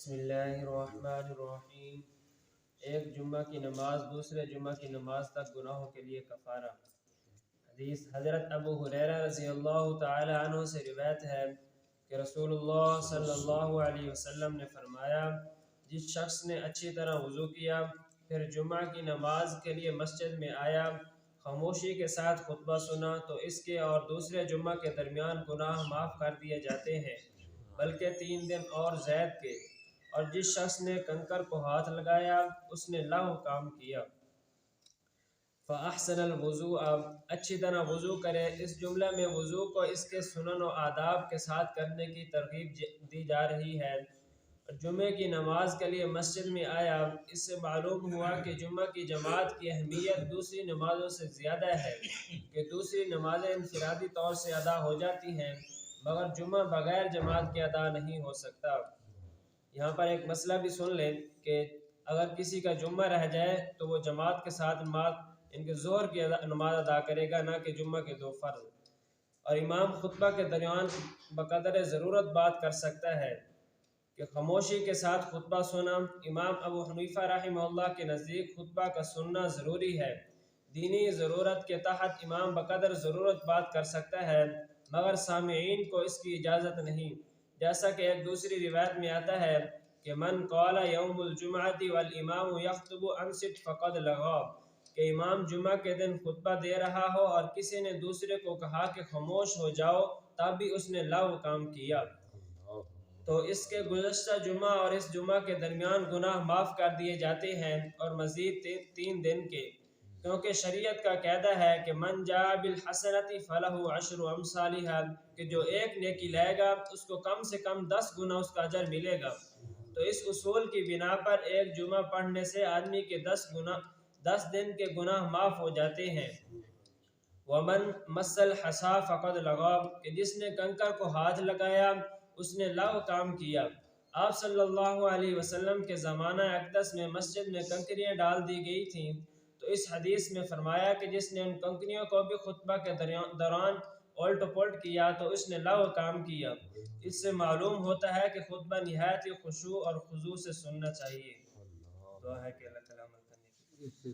بسم اللہ الرحمن الرحیم۔ ایک جمعہ کی نماز دوسرے جمعہ کی نماز تک گناہوں کے لیے کفارہ۔ حدیث حضرت ابو ہریرہ رضی اللہ تعالی عنہ سے روایت ہے کہ رسول اللہ صلی اللہ علیہ وسلم نے فرمایا، جس شخص نے اچھی طرح وضو کیا پھر جمعہ کی نماز کے لیے مسجد میں آیا، خاموشی کے ساتھ خطبہ سنا تو اس کے اور دوسرے جمعہ کے درمیان گناہ معاف کر دیے جاتے ہیں، بلکہ 3 دن اور زائد کے۔ اور جس شخص نے کنکر کو ہاتھ لگایا اس نے لغو کام کیا۔ فَأَحْسَنَ الْوُضُوءَ، اب اچھی طرح وضو کرے۔ اس جملے میں وضو کو اس کے سنن و آداب کے ساتھ کرنے کی ترغیب دی جا رہی ہے۔ جمعے کی نماز کے لیے مسجد میں آیا، اس سے معلوم ہوا کہ جمعہ کی جماعت کی اہمیت دوسری نمازوں سے زیادہ ہے کہ دوسری نمازیں انفرادی طور سے ادا ہو جاتی ہیں، مگر جمعہ بغیر جماعت کے ادا نہیں ہو سکتا۔ یہاں پر ایک مسئلہ بھی سن لیں کہ اگر کسی کا جمعہ رہ جائے تو وہ جماعت کے ساتھ ان کے ظہر کی نماز ادا کرے گا، نہ کہ جمعہ کے 2 فرض۔ اور امام خطبہ کے درمیان بقدر ضرورت بات کر سکتا ہے کہ خاموشی کے ساتھ خطبہ سنا۔ امام ابو حنیفہ رحمہ اللہ کے نزدیک خطبہ کا سننا ضروری ہے۔ دینی ضرورت کے تحت امام بقدر ضرورت بات کر سکتا ہے، مگر سامعین کو اس کی اجازت نہیں، جیسا کہ ایک دوسری روایت میں آتا ہے کہ من قال یوم الجمعۃ والامام یخطب انصت فقد لغو، کہ امام جمعہ کے دن خطبہ دے رہا ہو اور کسی نے دوسرے کو کہا کہ خاموش ہو جاؤ، تب بھی اس نے لغو کام کیا، تو اس کے گزشتہ جمعہ اور اس جمعہ کے درمیان گناہ معاف کر دیے جاتے ہیں، اور مزید 3 دن کے، کیونکہ شریعت کا قاعدہ ہے کہ من جاء بالحسنۃ فلہ عشر امثالھا، کہ جو ایک نیکی لائے گا اس کو کم سے کم 10 گنا اس کا اجر ملے گا۔ تو اس اصول کی بنا پر ایک جمعہ پڑھنے سے آدمی کے 10 دن کے گناہ معاف ہو جاتے ہیں۔ ومن مس الحصیٰ فقد لغو، کہ جس نے کنکر کو ہاتھ لگایا اس نے لغو کام کیا۔ آپ صلی اللہ علیہ وسلم کے زمانہ اقدس میں مسجد میں کنکریاں ڈال دی گئی تھیں، تو اس حدیث میں فرمایا کہ جس نے ان کنکریوں کو بھی خطبہ کے دوران الٹ پلٹ کیا تو اس نے لغو کام کیا۔ اس سے معلوم ہوتا ہے کہ خطبہ نہایت ہی خشوع اور خضوع سے سننا چاہیے۔ دعا ہے کہ اللہ تعالیٰ عمل کرنے کی